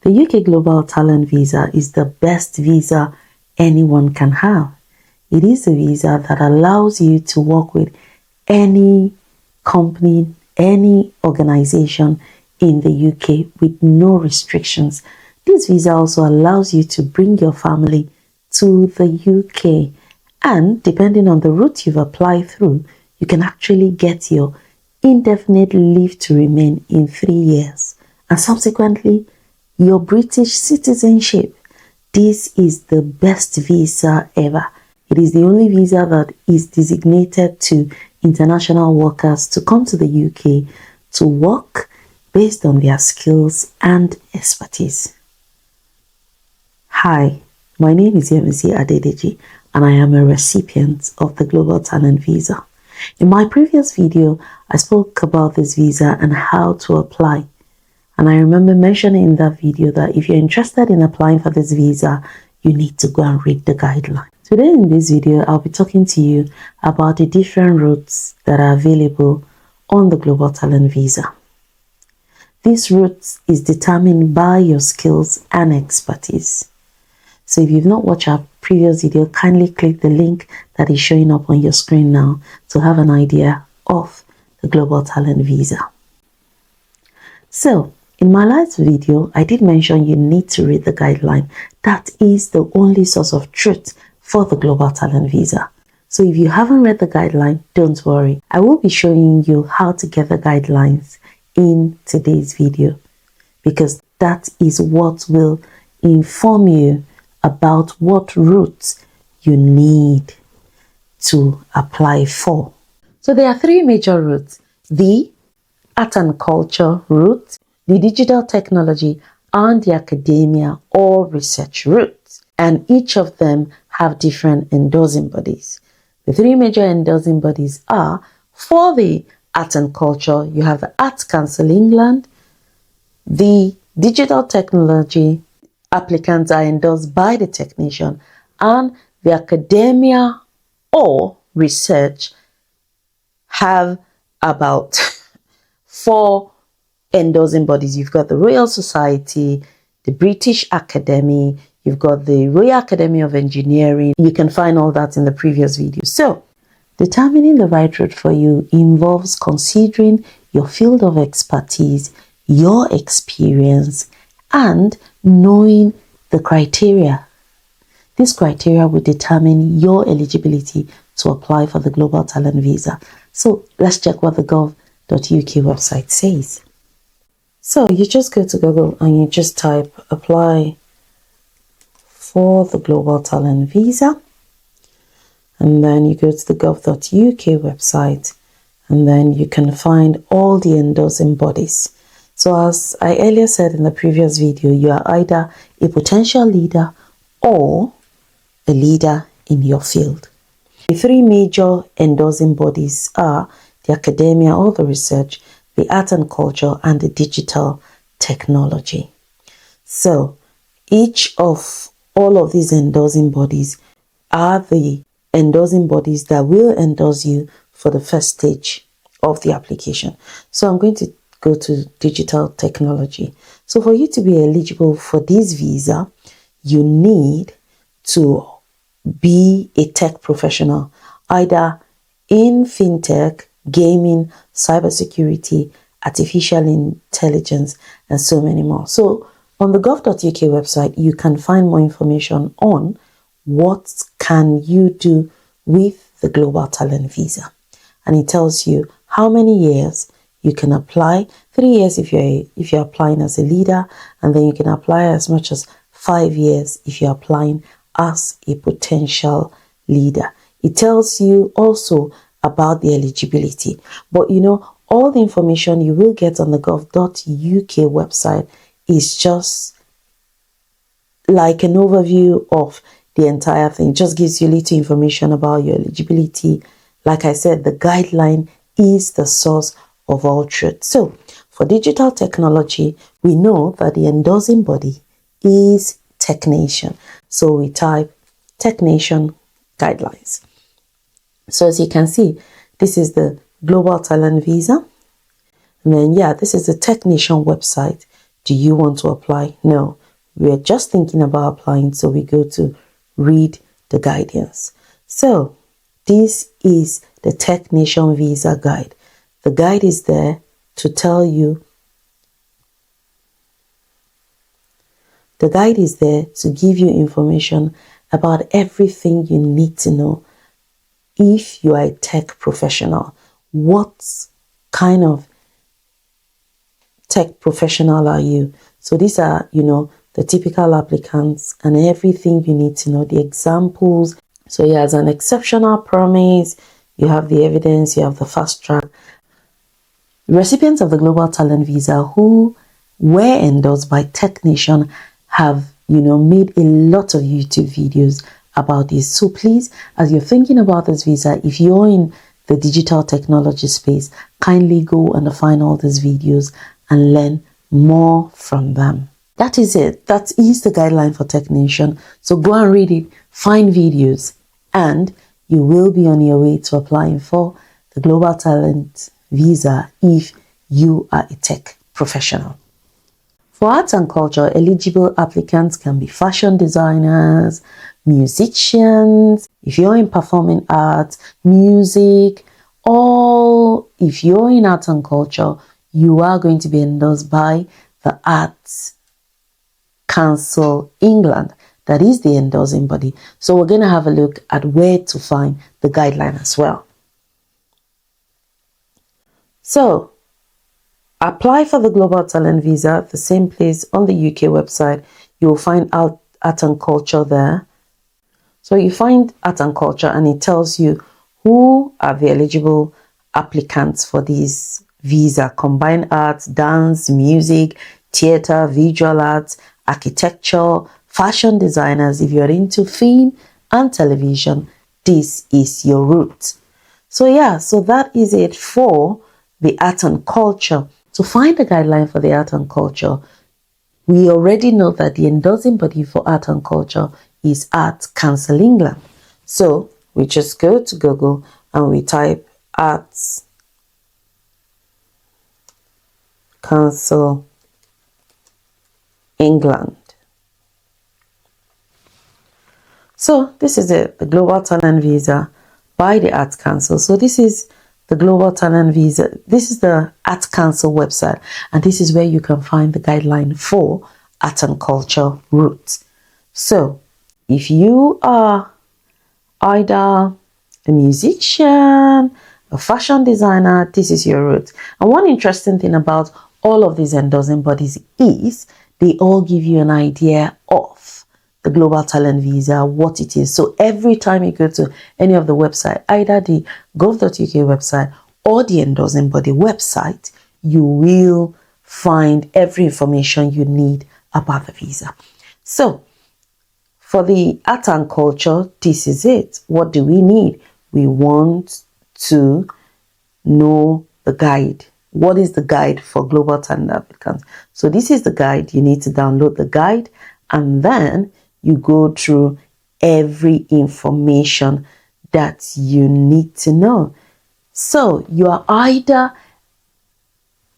The UK Global Talent Visa is the best visa anyone can have. It is a visa that allows you to work with any company, any organization in the UK with no restrictions. This visa also allows you to bring your family to the UK, and depending on the route you've applied through, you can actually get your indefinite leave to remain in 3 years, and subsequently your British citizenship. This is the best visa ever. It is the only visa that is designated to international workers to come to the UK to work based on their skills and expertise. Hi, my name is Yemisi Adedeji, and I am a recipient of the Global Talent Visa. In my previous video, I spoke about this visa and how to apply. And I remember mentioning in that video that if you're interested in applying for this visa, you need to go and read the guidelines. Today in this video, I'll be talking to you about the different routes that are available on the Global Talent Visa. This route is determined by your skills and expertise. So if you've not watched our previous video, kindly click the link that is showing up on your screen now to have an idea of the Global Talent Visa. So, in my last video, I did mention you need to read the guideline. That is the only source of truth for the Global Talent Visa. So if you haven't read the guideline, don't worry. I will be showing you how to get the guidelines in today's video, because that is what will inform you about what routes you need to apply for. So there are 3 major routes: the art and culture route, the digital technology, and the academia or research route. And each of them have different endorsing bodies. The 3 major endorsing bodies are, for the art and culture, you have the Arts Council England. The digital technology applicants are endorsed by the technician, and the academia or research have about 4 endorsing bodies. You've got the Royal Society, the British Academy, you've got the Royal Academy of Engineering. You can find all that in the previous video. So, determining the right route for you involves considering your field of expertise, your experience, and knowing the criteria. This criteria will determine your eligibility to apply for the Global Talent Visa. So, let's check what the gov.uk website says. So you just go to Google and you just type apply for the Global Talent Visa, and then you go to the gov.uk website, and then you can find all the endorsing bodies. So as I earlier said in the previous video, you are either a potential leader or a leader in your field. The 3 major endorsing bodies are the academia or the research, the art and culture, and the digital technology. So each of all of these endorsing bodies are the endorsing bodies that will endorse you for the first stage of the application. So I'm going to go to digital technology. So for you to be eligible for this visa, you need to be a tech professional, either in fintech, gaming, cybersecurity, artificial intelligence, and so many more. So on the gov.uk website, you can find more information on what can you do with the Global Talent Visa. And it tells you how many years you can apply. 3 years if you're applying as a leader, and then you can apply as much as 5 years if you're applying as a potential leader. It tells you also about the eligibility, but all the information you will get on the gov.uk website is just like an overview of the entire thing. It just gives you little information about your eligibility. Like I said, the guideline is the source of all truth. So for digital technology, we know that the endorsing body is Technation. So we type Technation guidelines. So as you can see, this is the Global Talent Visa. And then, this is the Technation website. Do you want to apply? No. we're just thinking about applying, so we go to read the guidance. So this is the Tech Nation Visa Guide. The guide is there to tell you, the guide is there to give you information about everything you need to know if you are a tech professional. What kind of tech professional are you? So these are, the typical applicants and everything you need to know, the examples. So he has an exceptional promise, you have the evidence, you have the fast track. Recipients of the Global Talent Visa who were endorsed by Tech Nation have, made a lot of YouTube videos about this. So please, as you're thinking about this visa, if you're in the digital technology space, kindly go and find all these videos and learn more from them. That is it. That is the guideline for Tech Nation. So go and read it, find videos, and you will be on your way to applying for the Global Talent Visa if you are a tech professional. For arts and culture, eligible applicants can be fashion designers, musicians, if you're in performing arts, music, or if you're in arts and culture, you are going to be endorsed by the Arts Council England. That is the endorsing body. So we're going to have a look at where to find the guideline as well. So apply for the Global Talent Visa, the same place on the UK website. You'll find art and culture there. So you find art and culture and it tells you who are the eligible applicants for this visa: combined arts, dance, music, theater, visual arts, architecture, fashion designers. If you're into film and television, this is your route. So yeah, so that is it for the art and culture. To find the guideline for the art and culture, we already know that the endorsing body for art and culture is Arts Council England. So we just go to Google and we type Arts Council England. So this is it, the Global Talent Visa by the Arts Council. So this is the Global Talent Visa. This is the Arts Council website, and this is where you can find the guideline for art and culture routes. So if you are either a musician, a fashion designer, this is your route. And one interesting thing about all of these endorsing bodies is they all give you an idea of the Global Talent Visa, what it is. So every time you go to any of the website, either the gov.uk website or the endorsing body website, you will find every information you need about the visa. So for the art and culture, this is it. What do we need? We want to know the guide. What is the guide for Global Talent applicants? So this is the guide. You need to download the guide, and then you go through every information that you need to know. So you are either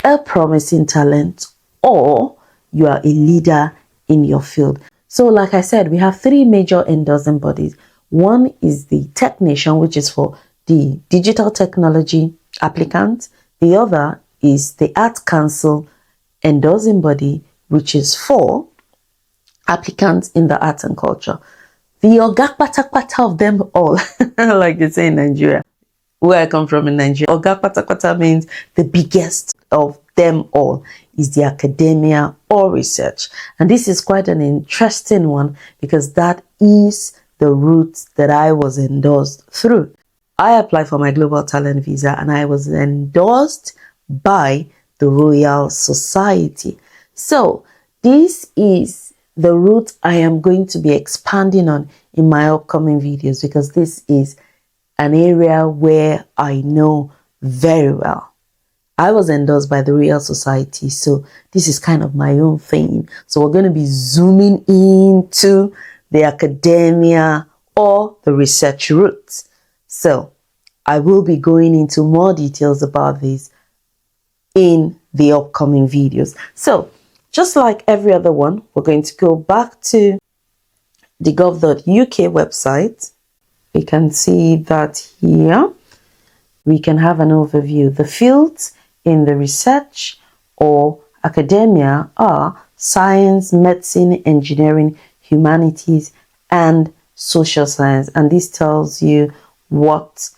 a promising talent or you are a leader in your field. So like I said, we have three major endorsing bodies. One is the Tech Nation, which is for the digital technology applicants. The other is the Arts Council endorsing body, which is for applicants in the arts and culture. The Oga Patakpata of them all, like they say in Nigeria, where I come from in Nigeria. Oga Patakpata means the biggest of them all is the academia or research. And this is quite an interesting one because that is the route that I was endorsed through. I applied for my Global Talent Visa and I was endorsed by the Royal Society. So this is the route I am going to be expanding on in my upcoming videos because this is an area where I know very well. I was endorsed by the Royal Society, so this is kind of my own thing. So we're going to be zooming into the academia or the research route. So I will be going into more details about this in the upcoming videos. So Just like every other one, we're going to go back to the gov.uk website. We can see that here we can have an overview. The fields in the research or academia are science, medicine, engineering, humanities, and social science. And this tells you what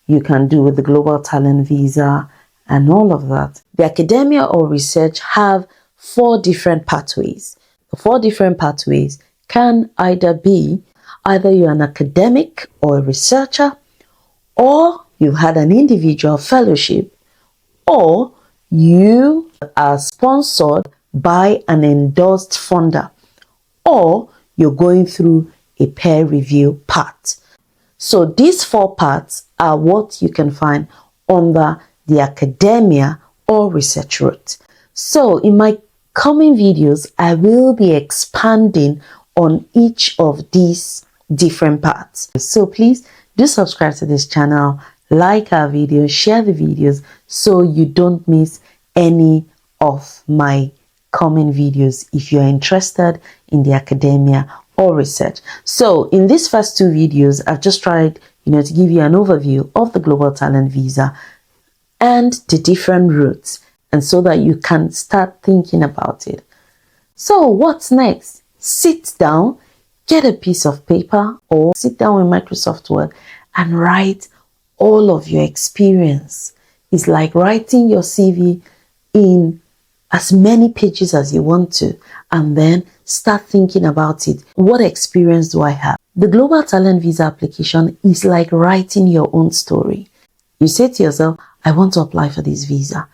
you can do with the Global Talent Visa and all of that. The academia or research have 4 different pathways. The 4 different pathways can either be you're an academic or a researcher, or you've had an individual fellowship, or you are sponsored by an endorsed funder, or you're going through a peer review path. So these 4 paths are what you can find under the academia or research route. So in my coming videos, I will be expanding on each of these different paths. So please do subscribe to this channel, like our videos, share the videos so you don't miss any of my coming videos if you're interested in the academia or research. So in these first 2 videos, I've just tried, to give you an overview of the Global Talent Visa and the different routes, and so that you can start thinking about it. So what's next? Sit down, get a piece of paper, or sit down with Microsoft Word and write all of your experience. It's like writing your CV in as many pages as you want to, and then start thinking about it. What experience do I have? The Global Talent Visa application is like writing your own story. You say to yourself, I want to apply for this visa.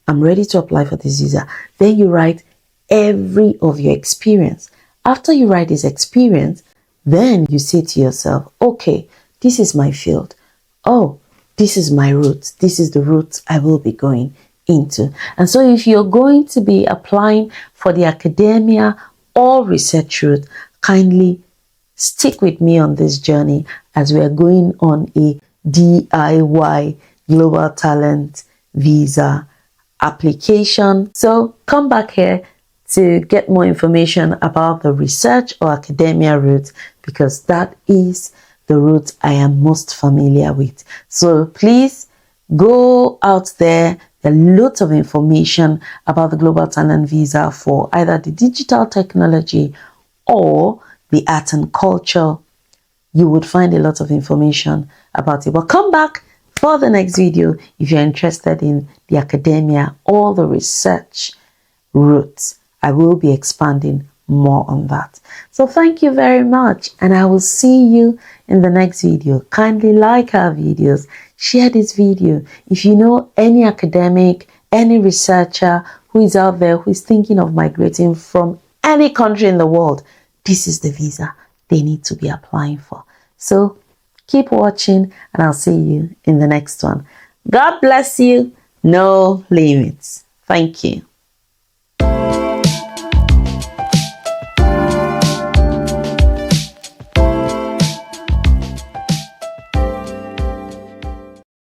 I'm ready to apply for this visa. Then you write every of your experience. After you write this experience, then you say to yourself, okay, this is my field. Oh, this is my route. This is the route I will be going into. And so if you're going to be applying for the academia or research route, kindly stick with me on this journey as we are going on a DIY Global Talent Visa application. So come back here to get more information about the research or academia route, because that is the route I am most familiar with. So please go out there. There are lots of information about the Global Talent Visa for either the digital technology or the art and culture. You would find a lot of information about it. But come back for the next video if you're interested in the academia or the research route. I will be expanding more on that. So thank you very much, and I will see you in the next video. Kindly like our videos, share this video. If you know any academic, any researcher who is out there who is thinking of migrating from any country in the world, this is the visa they need to be applying for. So keep watching, and I'll see you in the next one. God bless you. No limits. Thank you.